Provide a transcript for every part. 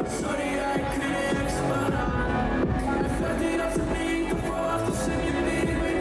Sorry, I couldn't explain. För det är alltså min, du får allt och sen är min.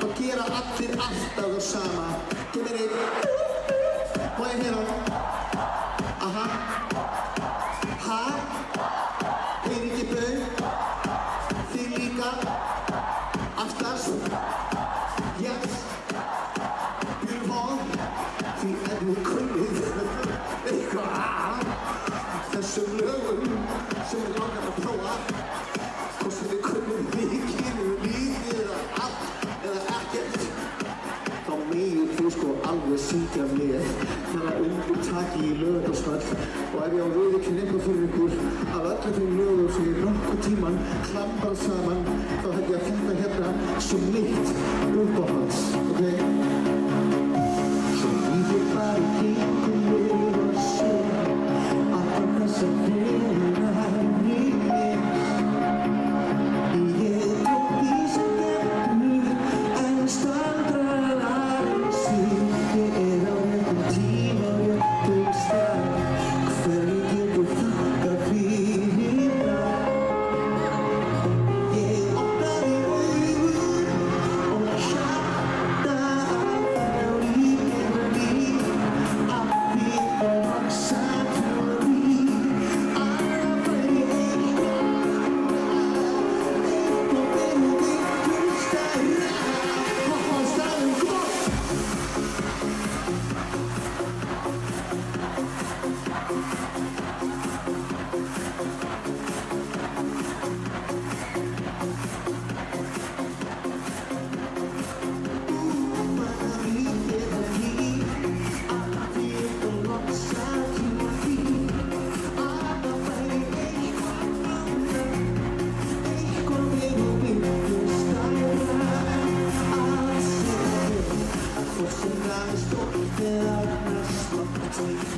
þá gera allir alltaf það sama. Kemur einn. Og einn hérna. Aha. Ha? Eiríki Bau. Þið líka. Aftast. Yes. Björn. Því ef við kunnið eitthvað að þessum lögum sem við langar að prófa, hvort sem við kunnum mikið eða allt eða ekkert, þá megið þið sko alveg syngja með þegar undir taki í Laugardalsvöll. Og ef ég á viðurkenna eitthvað fyrir ykkur af öllum þeim lögum sem ég nokkuð tíman klambrað saman, þá held ég að þetta hérna svo mitt uppáhalds, ok? Svo lífið bara í kringum mig og sé allar þessar verunar nýtt. Ég tók því sem getur en staldrar aðeins við. Ég á réttum tíma og réttum stað. Hverju getur þakkað fyrir það? Ég opnaði augun og hjarta áfram lífið að líf. Að því að vaksa trúa því að það væri eitthvað verið ykkur stærra. Staðum, come on!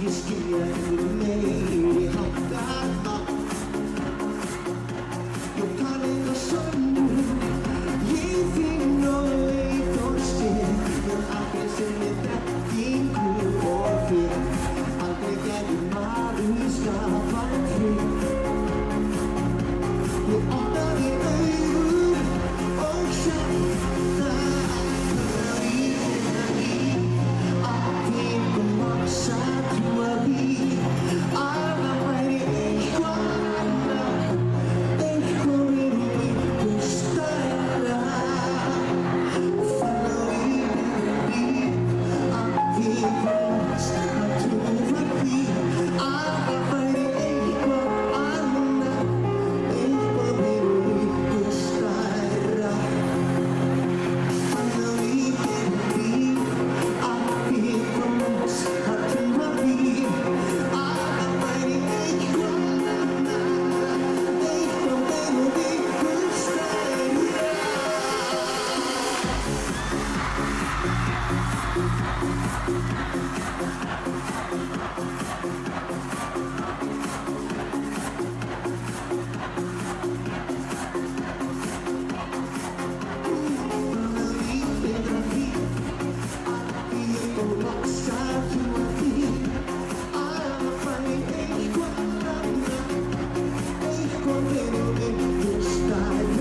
Ég skilja ekki meiri háttar mátt. Ég kann enga sönnun, ég finn og veit og sé. En aldrei sem ég þekkingu og fyrr, aldrei gæti maður skapað frið. Ég opnaði augun og hjarta áfram lífið að líf. Að því að vaksa trúa því að það væri eitthvað annað, eitthvað verið ykkur stærra. Fann á lífið að líf, að því að vaksa trúa því að það væri eitthvað annað, eitthvað verið ykkur stærra. Fann á lífið að líf, að því að vaksa trúa því að það væri eitthvað annað, eitthvað verið ykkur stærra.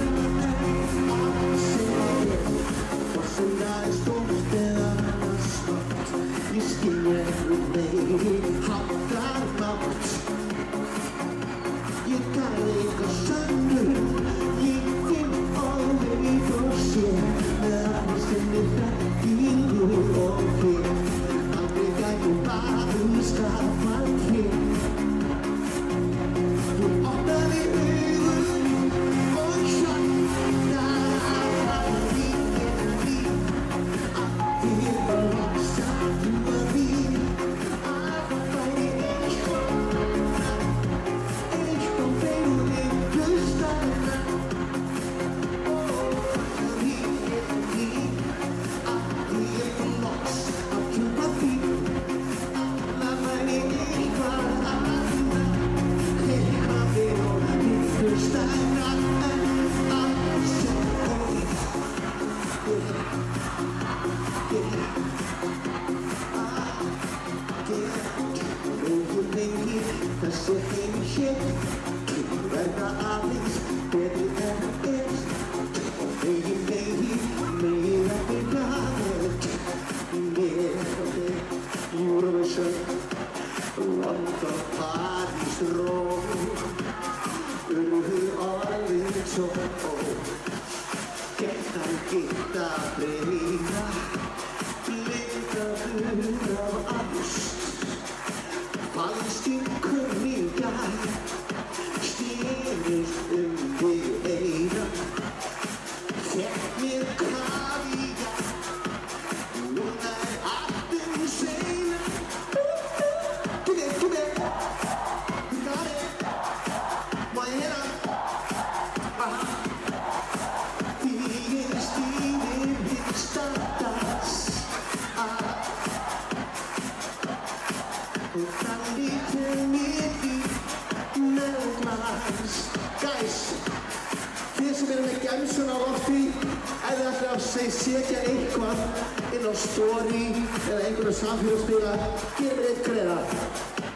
Ég skilja ekki meiri háttar mátt. Ég kann enga sönnun, ég finn og veit og sé. Með allir sem ég þekkingu og fyrr, aldrei gæti maður skapað frið. Ég opnaði augun og hjarta áfram lífið að líf. Að því að vaksa trúa því að það væri eitthvað annað, eitthvað verið ykkur stærra. Lífið að líf, að því að vaksa trúa því að það væri eitthvað annað, eitthvað verið ykkur stærra en að segja. Róður lengi þessi heimi hér, verða aðeins betri en er. Og megi Hitta breyta, blindaður af ást. Fannst kunningjar, stýrist þig eira. Fékk mér kavíar, núna allt seina. Give it, you got it. Má ég heyra? Guys, þið sem eru með gemsuna á lofti, ef þið ætla að setja eitthvað inn á story eða einhverju samfélagsmiðla, gefið eitt greiða.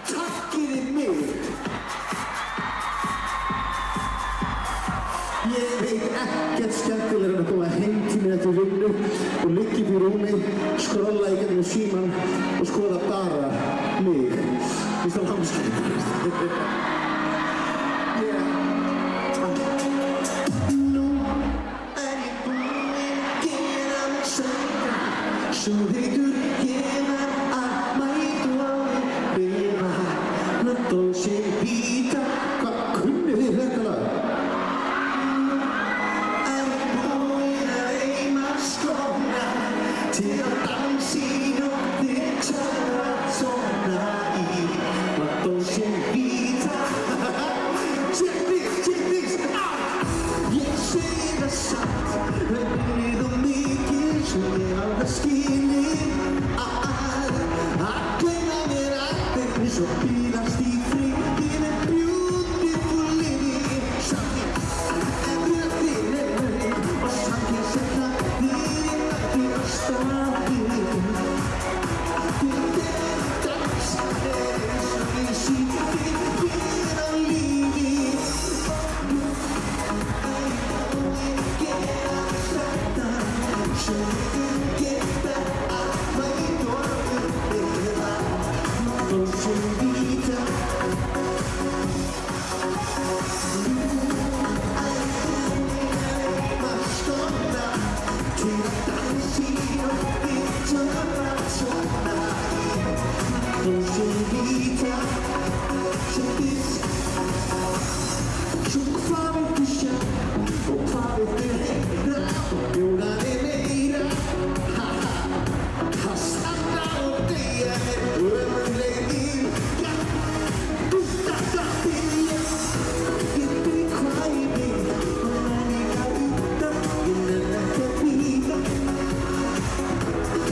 Takkiði mig. Ég veit ekkert skemmtilegra en að koma heim til mér eftir vinnu og liggja upp í rúmi, skrolla í gegnum símann og skoða bara mig. Finnst það langskemmtilegt? Nú ég búinn að gera mig sveika, svo heitur ég að mæta á þig, la dolce vita. Hvað kunnið þið þetta lag? Til að dansa í nótti, tjara í la dolce vita. Check this, Ég segi það satt, raunnið og mikið, svo ég á það skilið að gleyma mér allt eins og bílast í friði með beautiful living. Something everything og something sem það þýðir að staði. Allir dansa eins og ég sýndi hér á lífi. Svo ég geta að mæta og upplifa la dolce vita. Til að dansa í nótti, tjara í la dolce vita. Check this. Svo hvað viltu sjá og hvað viltu heyra og bjóða meira? Að standa og deyja ömurlegir. Þetta byrja, ég veit hvað ég vil og menninga utan, ég nenni ekki að bíða.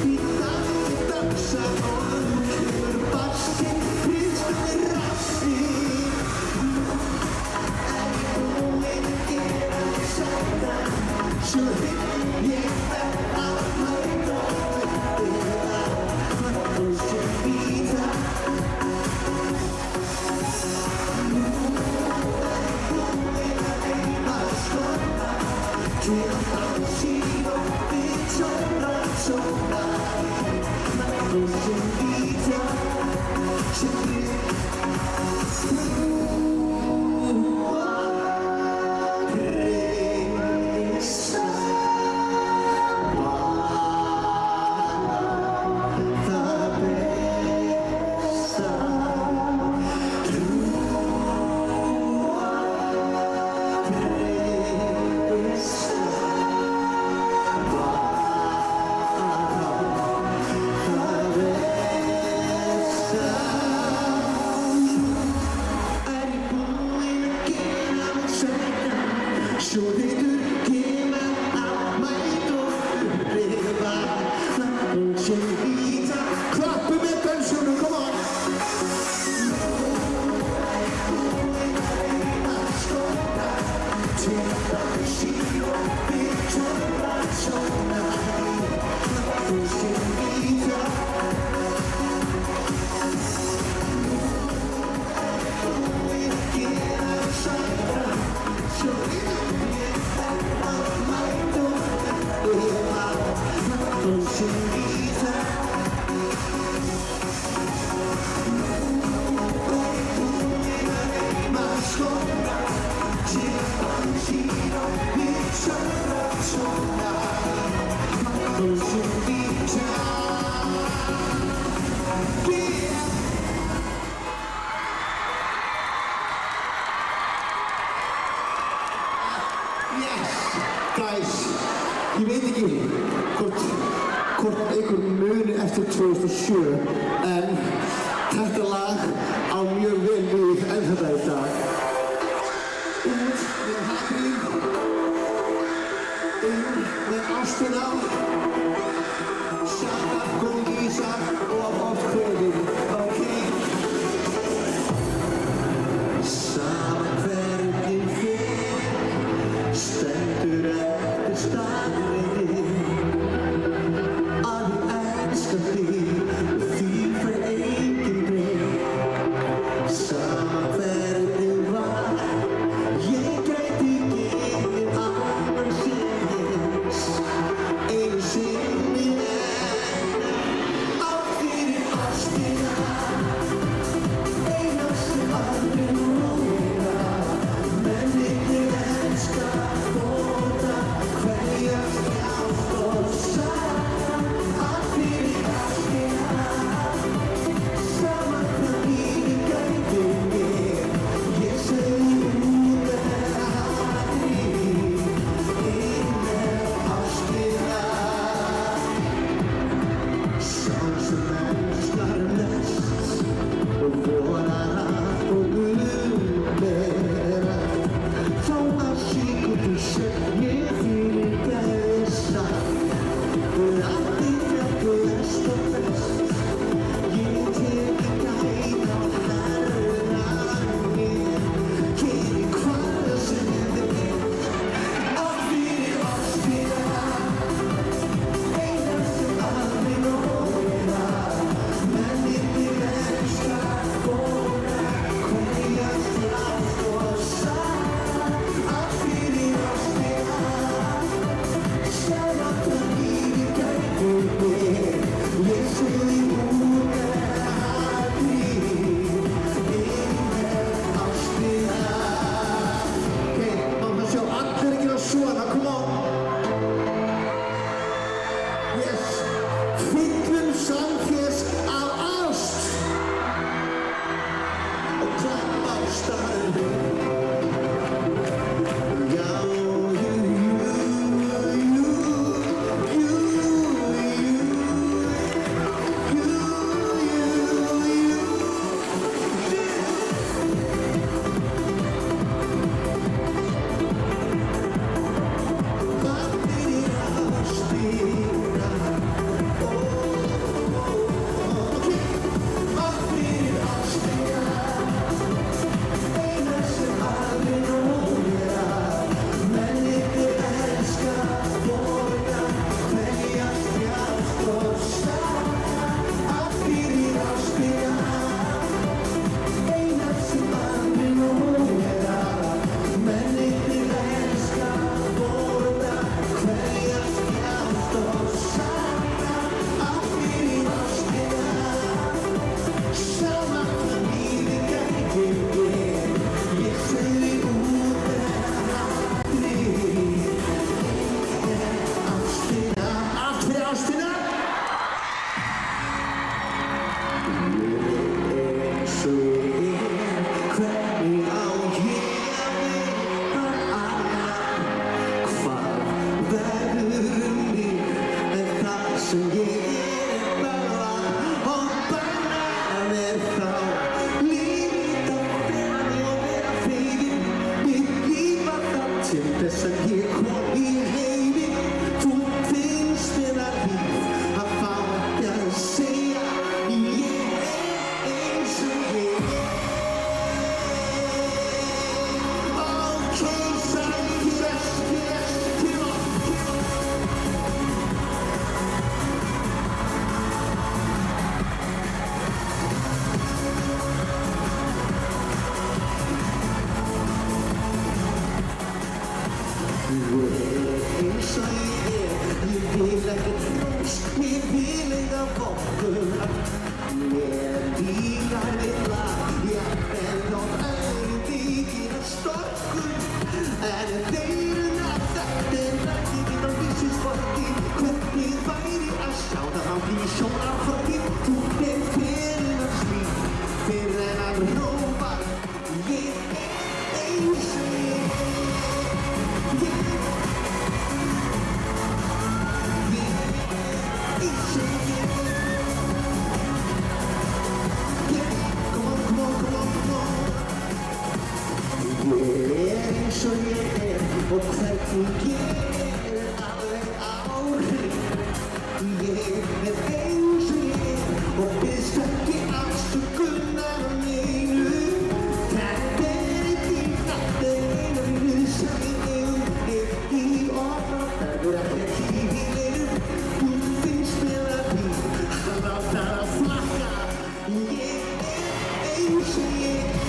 Í dag dansa og kemur bassinn, finnst mér rassinn. Svo ég að mæta og upplifa la dolce vita. Til að dansa í nótti, tjara í la dolce vita. Check this. Best should be time. Yes, guys, ég veit ekki hvort einhver muni eftir 2007 en þetta lag á mjög vel við enn þetta í dag. Út með hatrið, inn með ástina, saknar, góð ísar og oft kveðið, ok? Sama hvernig fer, stendur eftir staðreyndin að ég elska þig og því fer enginn breytt. Sama hvernig var, ég gæti gefið annan séns einu sinni enn. Allt fyrir ástina, eina sem aldrei róa, mennirnir elska fóta, kveðjast ást og saga. Allt fyrir ástina, sama hvað lífið gæti mér, ég segi út með hatrið, inn með ástina. Sá sem elskar mest og vonar að og vera, þá að síkundu sem ég fyrir gæði sagt, allt í fjallu best og best, ég teki gæði á herðar mér, geri hvað sem þið vilt. Allt fyrir ástina, eina sem aldrei róa, mennirnir elska fóta, kveðjast ást og saga. Allt fyrir ástina, sama hvað lífið gæti mér, ég segi út með hatrið, inn með ástina. Ok, maður sjá allir að gera svona, come on. Yes, fyllum samfélags af ást og klemm á staðinn. Já, allt fyrir ástina. Ok, allt fyrir ástina, eina sem aldrei róa, mennirnir elska fóta, kveðjast ást og saga. Allt fyrir ástina, eina sem aldrei róa, mennirnir elska fóta, kveðjast ást og saga. Allt fyrir ástina, sama hvað lífið gæti mér, ég segi út með hatrið, ástina. Allt fyrir ástina. Eins og ég er, hvernig á ég að vera annar? Hvað verður mig en það sem ég er bara og bannar er þá lífið að vera og vera fegin. Ég lífa það til þess að ég kom í heiminn. Þú finnst mér að líf að fá ekki að segja ég er eins og ég er. Ok, sækir, come on. Eins og ég vil ekkert ljós, ég vil eiga vopn. Mér líkar illa, jafnvel á öðrum þykir að storkun. En þeir eru nafn, þetta er rækingin á vísinsfólki, hvernig var á því sjónarhornið, þú er fyrir að slíf, fyrir en að rófa, ég er eins og ég er eins og ég er. Come on, come on, come on. Ég er eins og ég er og hvernig ég er alveg áhrif. Ég er eins og ég er og biðst ekki afsökunar á neinu. Þetta er ekki einu sem ég ekki orð. Það ekki í neinu. Þú finnst mér að því að láta það flakka. Ég er eins og ég er.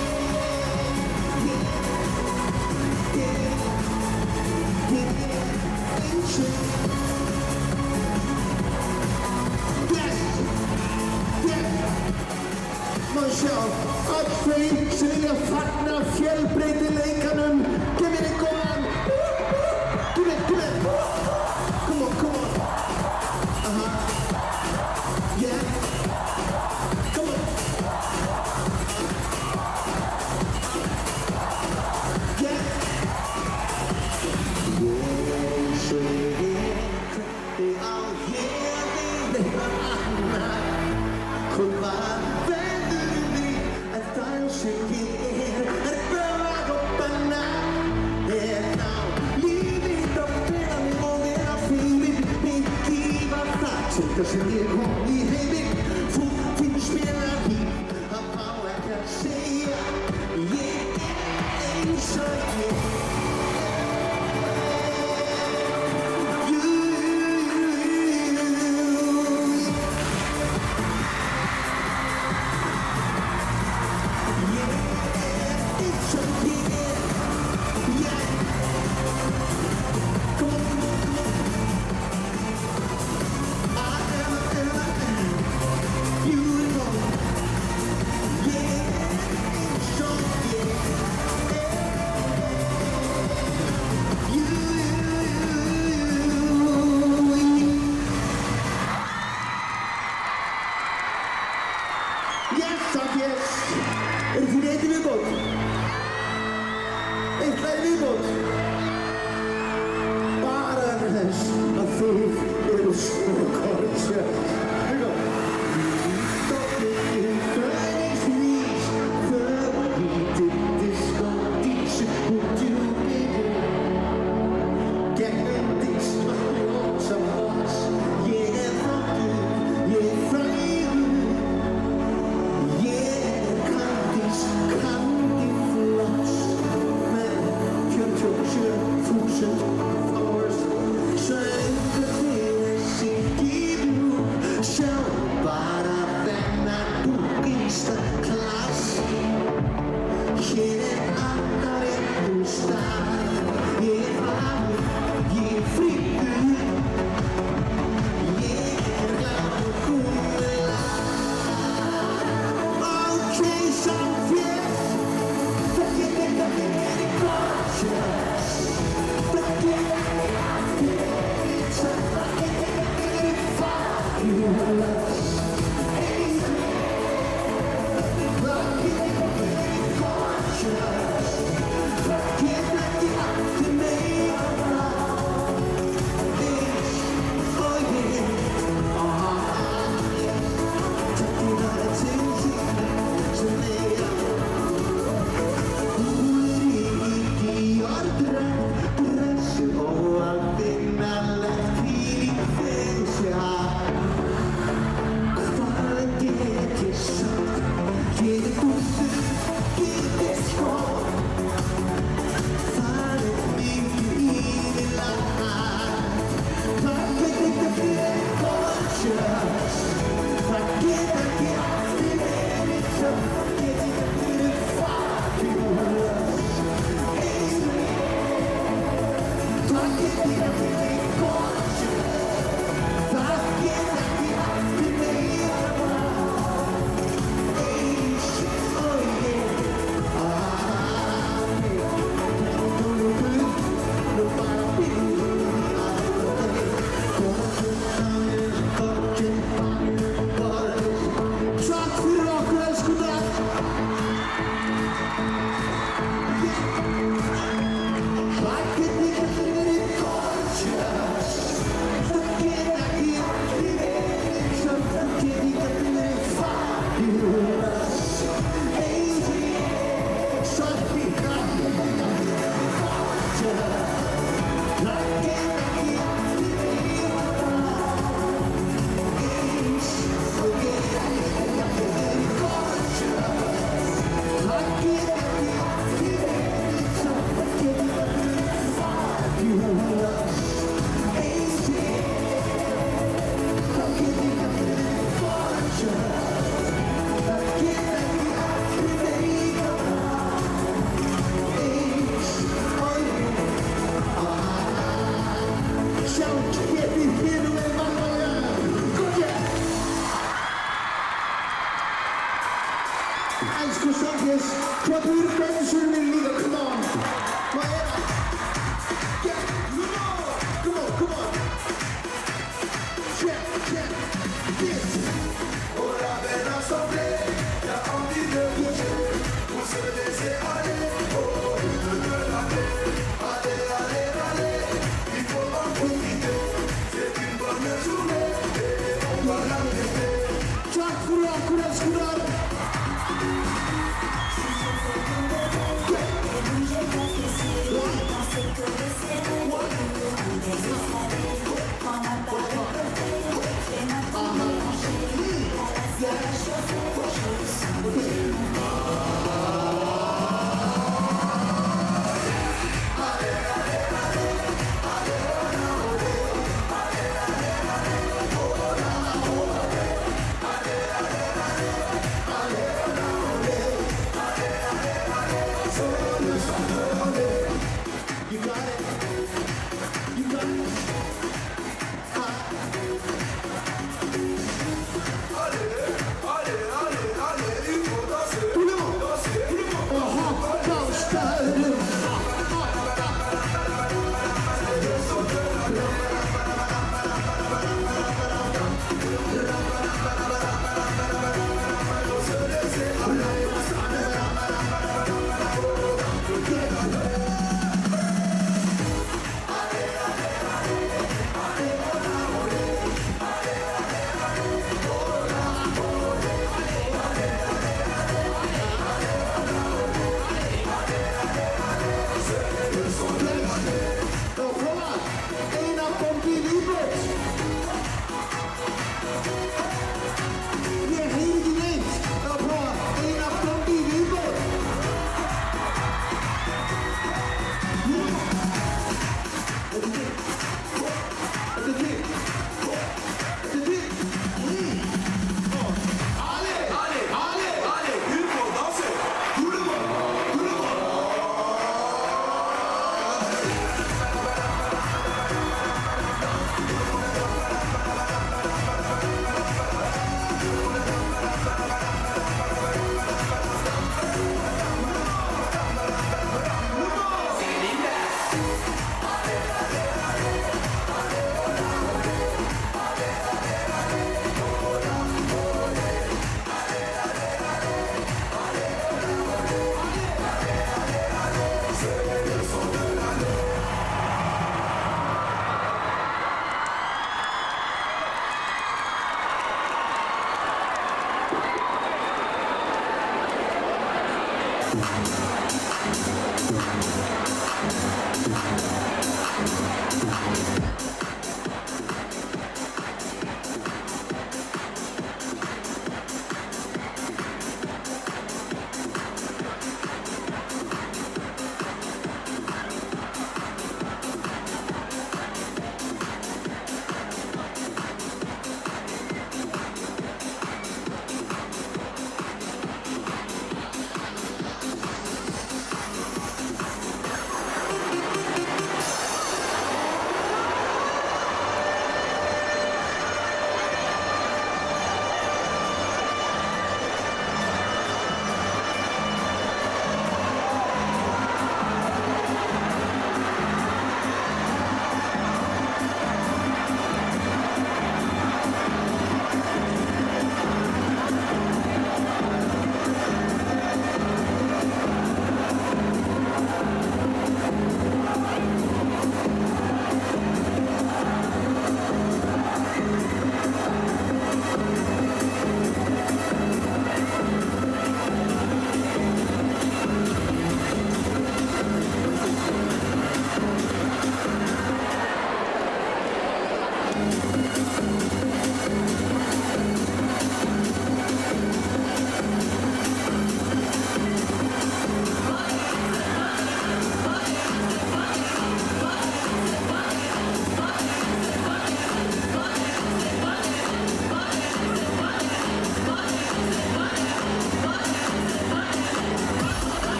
Sjá, öll þau sem vilja fagna fjölbreytileikanum. Give me the góðan. Give me. Come on. Yeah. Come on. Yeah. Eins og ég er, hvernig á ég leyfa annað koma. Þetta sem ég kom í heiminn, þú finnst mér að því að má ekki að segja. Ég er eins og ég er. Eru þið eitt í viðbót? Eitt lag í viðbót? Bara þess að þið eru svo kornsjött. Here we go. Flowers, so Ora belle assemblée, y'a envie de bouger, pour se laisser aller, oh, de l'année. Allez, allez, allez, il faut en profiter, c'est une bonne journée, et on va la fêter. Jack Fouran, courage, courage. You got it. You got it.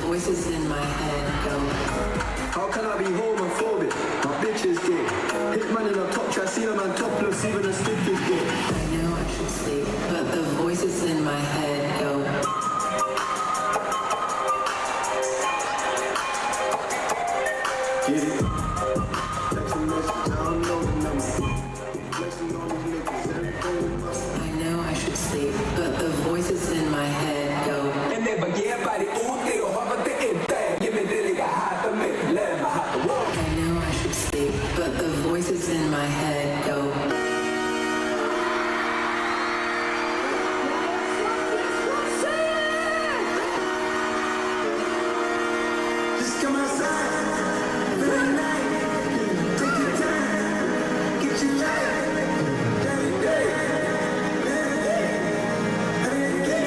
voices in my head go. How can I be homophobic? My bitch is gay. Hit man in a top try, see a man topless, even a stick is gay. I know I should sleep, but the voices in my head go. Get it? Text a message, I don't know the number. Flexing on these niggas, everything must. I know I should sleep, but the voices in my head go. And then baguette by the old thing, or have a thing, give me the nigga hot to make let my hot to walk. I know I should sleep, but the voices in my head go. Just come outside for the night. Take your time, get your life. Every day, every day.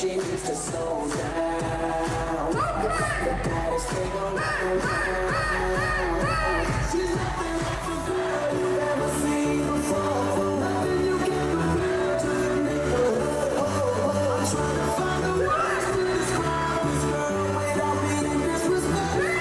she needs to slow down. The baddest thing around town. She's nothing like the girl you've ever seen before. For nothing you can compare to the neighborhood. I'm trying to find the words to describe this girl without being disrespectful.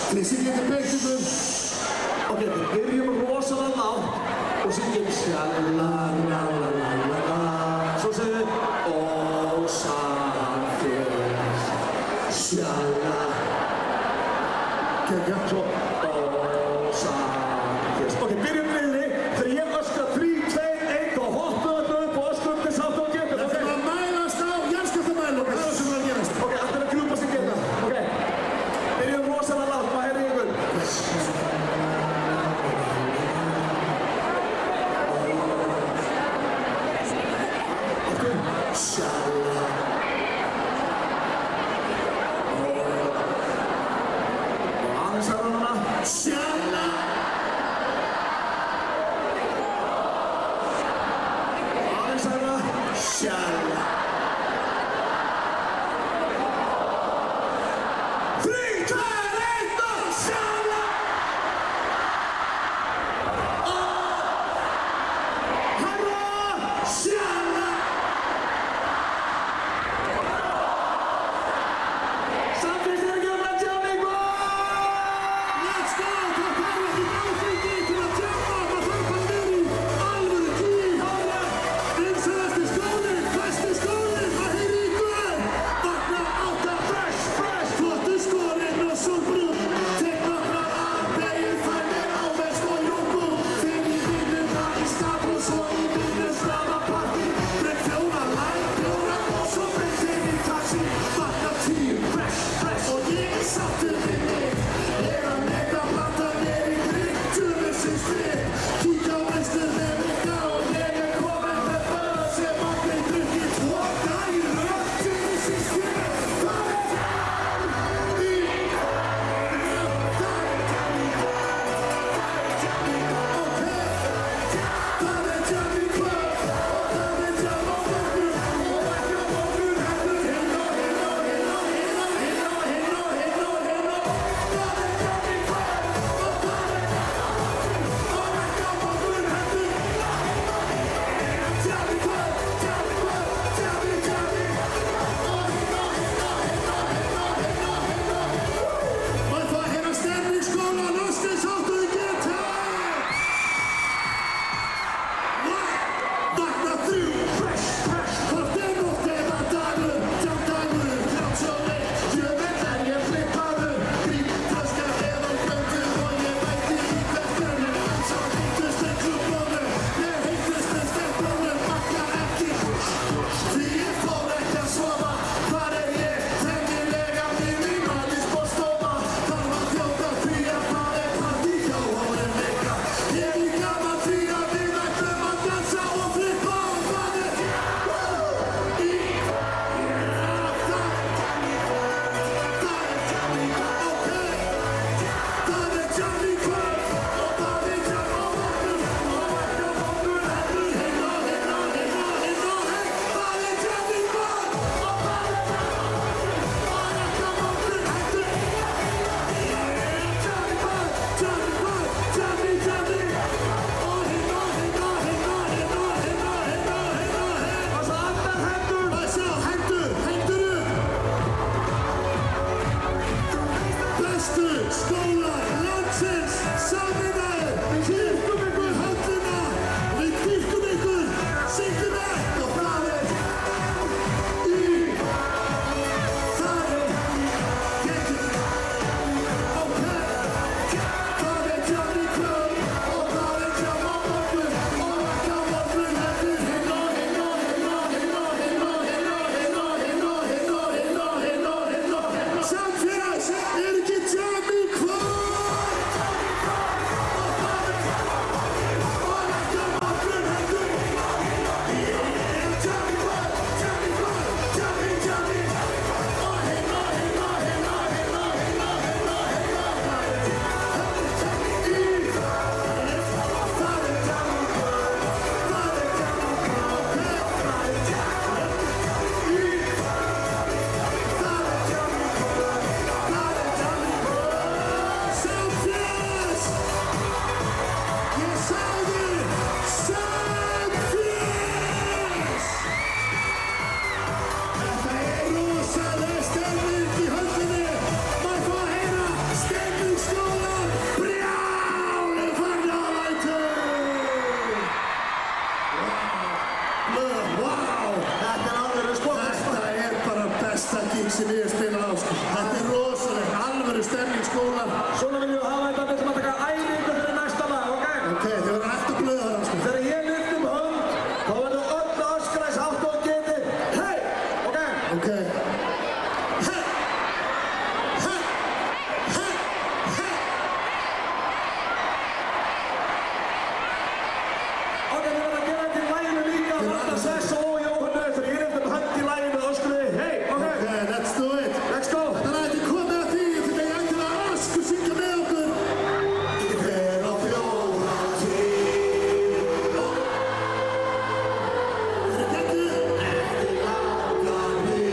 Krissi getur beitt ykkur. Ok, við byrjum rosalega lágt og syngjum sha-la-la-la-la-la-la. Svo segjum við Ó-sa-þér, sha-la. Kekja, svo Ó-sa-þér. Ok, byrjum niðri. Þegar ég öskra 3, 2, 1 og hoppum þetta upp og öskrum til sátt og getum. Það þarf að mælast á jarðskjálftamælum. Það er það sem er að gerast. Ok, allir að grúpa sig geta. Ok, byrjum rosalega lágt, maður heyrði ykkur. Sha-la. Og aðeins hærra núna. Sha-la. Aðeins hærra. Sha-la. 3, 2, 1 og sha-la. Hærra! Sha-la. Samfélst er ekki að tjána ykkur! Let's go! Það þarf ekki áfengi til að tjafna. Það þarf að vera í alvöru tíu. Vinsælasti skólinn, besti skólinn, það heyri ykkur. Vakna átta, fresh, flottu skólinn og sólbrún. Tek nokkrar aðbeigir, fæ mér ávexti og jógúrt. Finn í vinnuna í stað og svo í vinnustaðapartí. Brekk fjóra læk, bjóra og svo brekk inn í taxi. Vakna tíu, fresh, og ég er sáttur við mig. Ég að neyta blanda mér í drikk, djöfusins drikk. Kíkja á veistu þegar vika og ég er kominn með börn sem aldrei drukkið 2 daga í röð. Djöfusins drikk, það er Johnny. Það er Johnny Club og það er Jam á morgun og ekki á morgun heldur hinn og hinn og hinn og hinn og hinn og hinn og hinn og hinn og það er Johnny Club og það er Jam á morgun og ekki á morgun heldur Johnny Club, Johnny Club, Johnny, Johnny og hinn og hinn og hinn og hinn og hinn og hinn og og það hérna stemningsskóla lostins áttu geta Vakna 3, fresh, hvort er nótt eða dagur, tjáldagur, 31, jöfnveld er ég flippaður, gríp, taska eða glöndur og ég veit í hvert grunum, en svo heittust en klubunum, ég heittust en stelpunum, bakka ekki, því ég fór ekki að sofa, hvar er ég, temmilega niður í Malinsbóstofa, þarf að þjóta því að það er partí hjá honum líka, ég í gaman því að við ætlum að dansa og flippa og það er í það er Johnny Club og það er Jam á morgun og ekki á morgun heldur hinn og hinn og hinn og hinn og hinn það er Johnny Club og það er Jam á morgun og ekki á morgun heldur Johnny Club, Johnny Club, Johnny, Johnny og hinn og hinn og hinn og hinn og hinn og hinn og hinn og hinn Og svo allar hendur! Hvað sjá, hendur upp! Bestu skólar landsins sameinaðir! Við kýrkum ykkur höllina! Við kýrkum ykkur! Syngjum þetta! Og það er í það er getur ok það er Johnny Club og það er Jam á morgun og ekki á morgun heldur hinn og hinn og hinn og hinn og hinn og hinn og hinn og hinn og hinn og hinn og hinn og hinn og hinn og hinn og Samfélags er ekki Johnny Club skólar. Svona viljum við hafa þetta, við ætlum að taka æfingu fyrir næsta lag, ok? Ok, þið verður hægt að blöða það, sko. Þegar ég lyft hönd, þá verður öll að öskra þess hátt og geti hey, ok? Ok. Hey! Hey! Hey! Hey! Ok, við verðum að gera þetta í laginu líka, Marta Sess og Jóhannes, þegar ég lyft hönd í laginu og öskriði hey, ok? Ok, let's do it. Let's go! Þannig að þið komið að því til mig endilega ösk og syngja með okkur. Ég fer á þjóðhátíð. Þeir eru geggjuð. Ekki langar mig.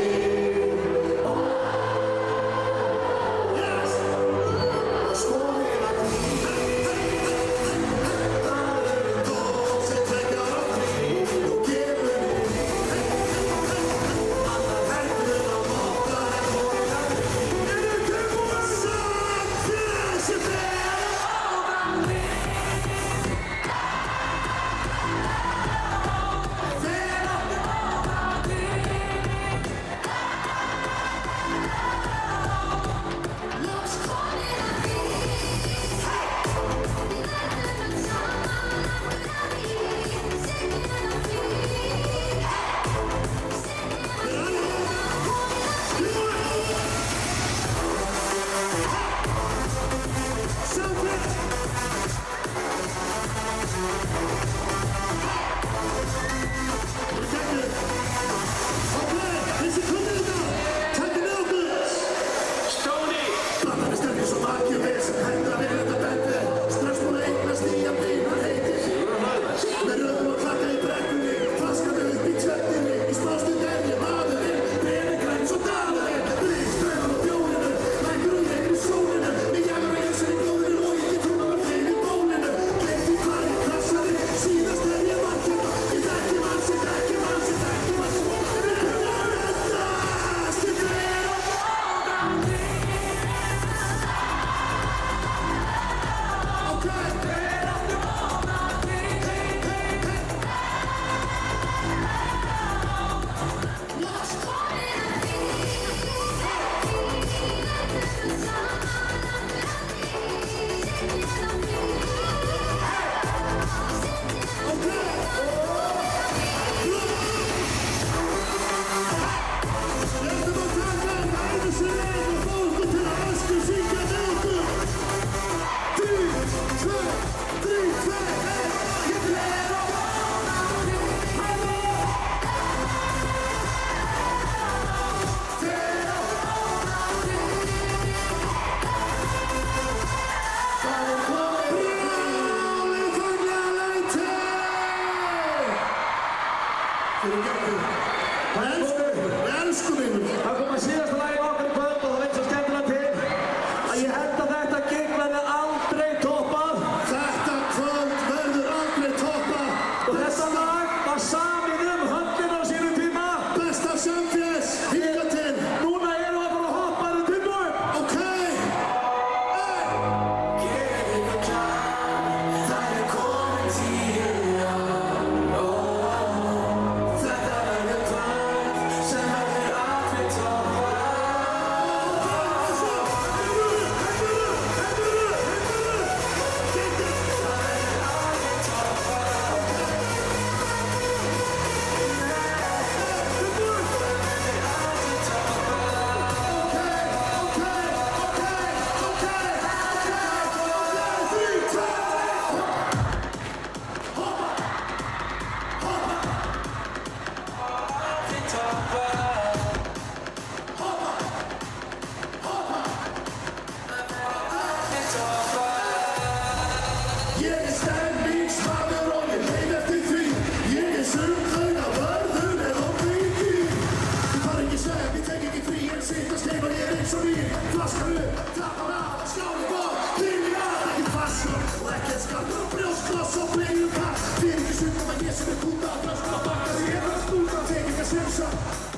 Yes! Og skóminn að því. Það eru tól sem tveggjar á því. Og gefur mig. Annar heldur á móta en komin að því. Eru tilbúin saman til þessi fer? Við elskum ykkur. Það kom að síðasta lagi okkar í kvöld og það veit svo skemmtilega til að ég held að þetta gig verði aldrei toppað Þetta kvöld verður aldrei toppað. og þetta lag var samið höndin á sínum tíma. Besta samfélags hingað til. Núna erum við að fara að hoppa þetta tilbúin. Ok. Ég er stemningsmaður og ég leið eftir því. Ég er sundlauna vörður með opni í því. Ég far ekki svef, ég tek ekki frí, en sittast heima ég er eins og ný. Flaskan upp, tapar af, skálið bort, byrjum að ekki fastur og ekkert skall og brjóskloss og bleiðum kall. Þið er ekki sundum að ég sem er kúta að brjóskla bakka því ég er að stúta, tek ekki að semsa.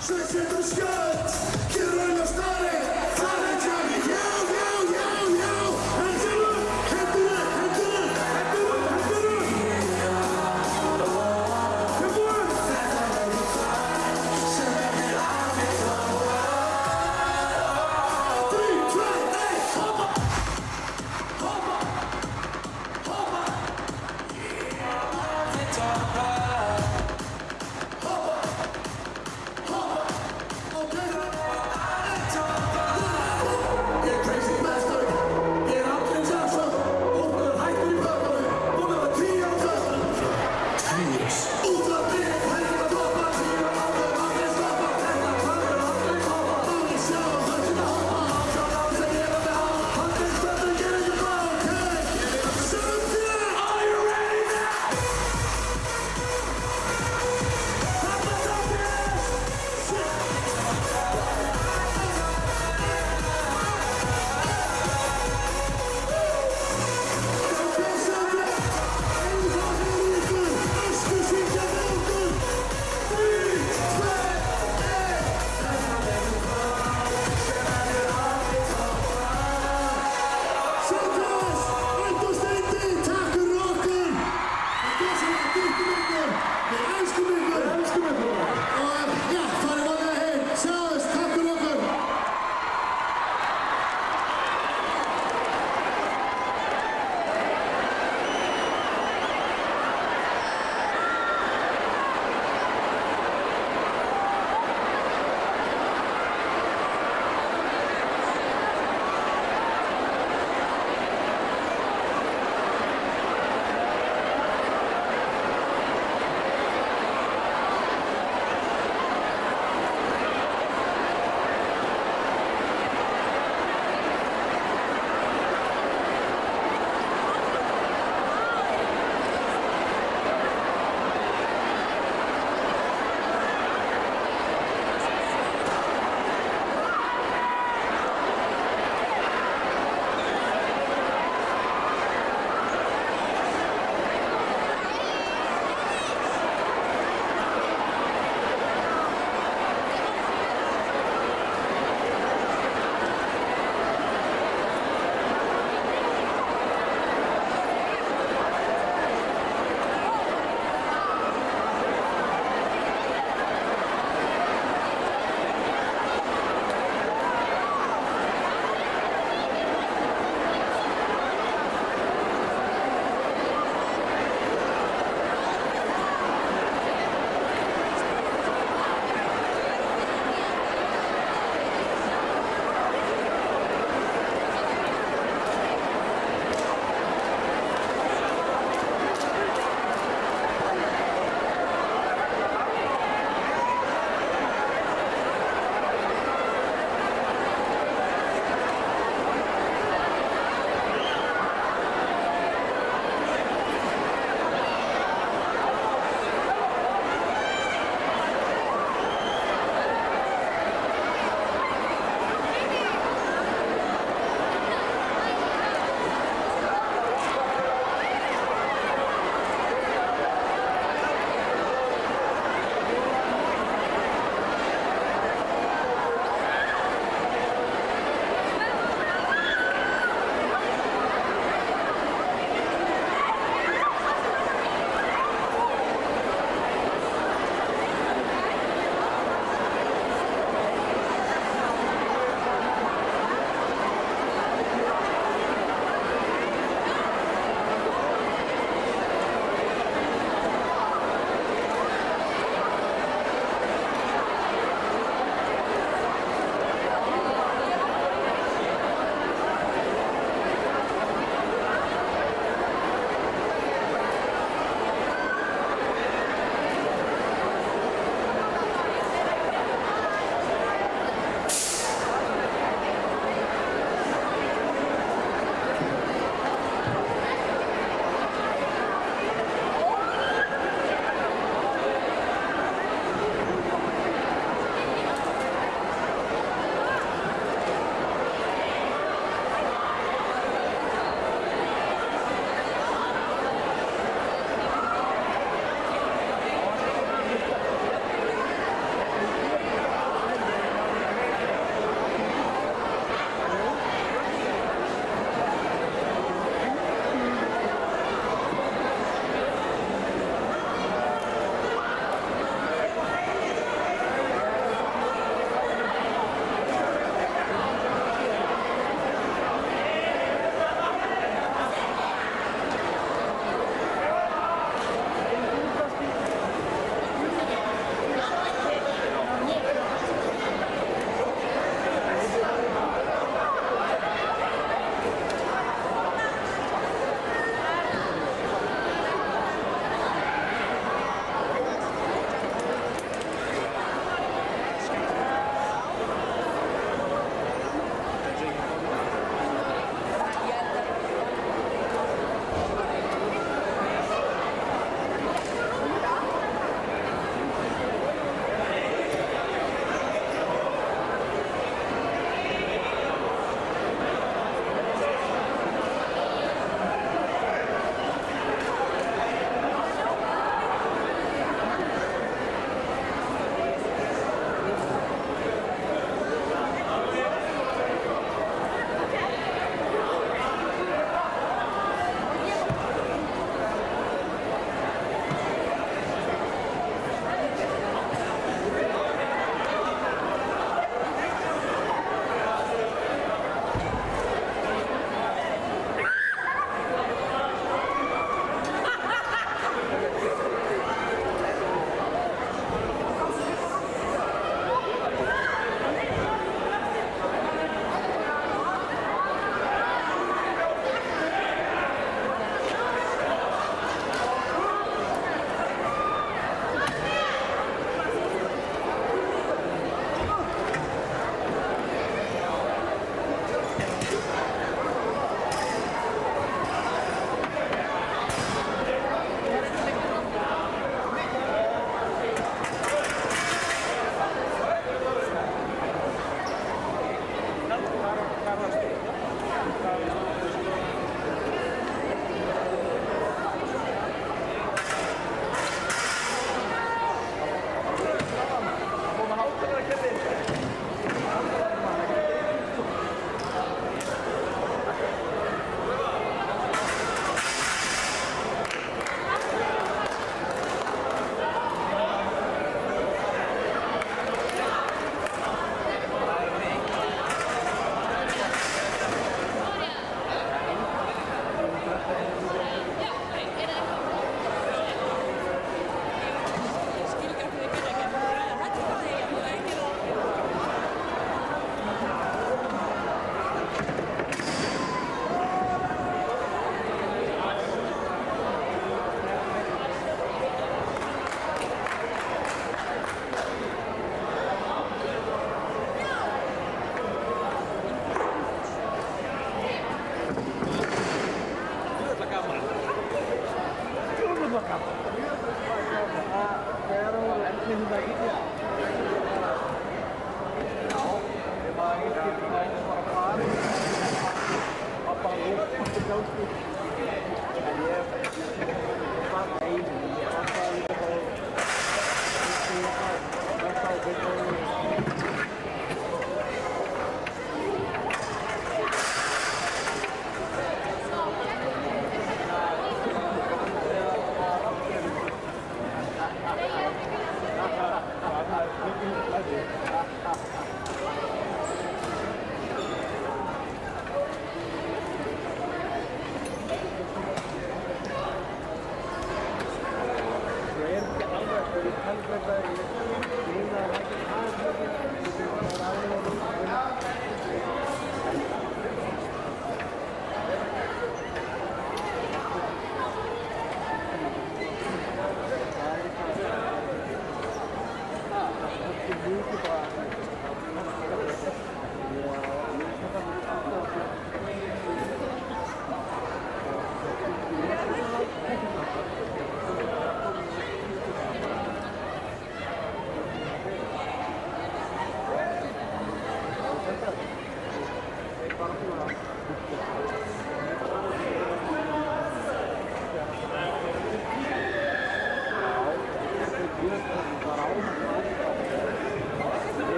Svo ég setur skjöld, gerur auðvitað starri, það er tjami, já, já, já, já. Hendur upp, hendur upp, hendur upp, hendur upp, hendur upp. Tilbúin. Three, two, eight, hoppa.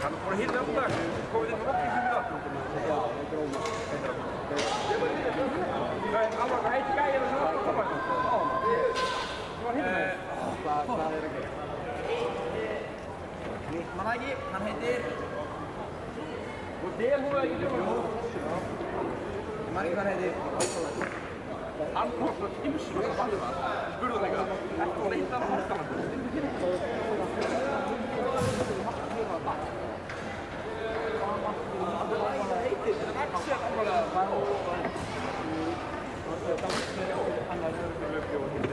Hann fór að hýrða um dag, komið inn á vokk í 5 dag. Já, þetta er ómætt. Það er alveg að heiti gæðir og svo að koma hérna. Þú var hérna með. Hvað er ekki? Man ekki, hann heitir... Og Delhú eða ekki Delhú? Ég man ekki hvað hann heitir. Hann kom svo tímsum og það var. Spurðu hann eitthvað. Ekki að leita hann og hann. Hann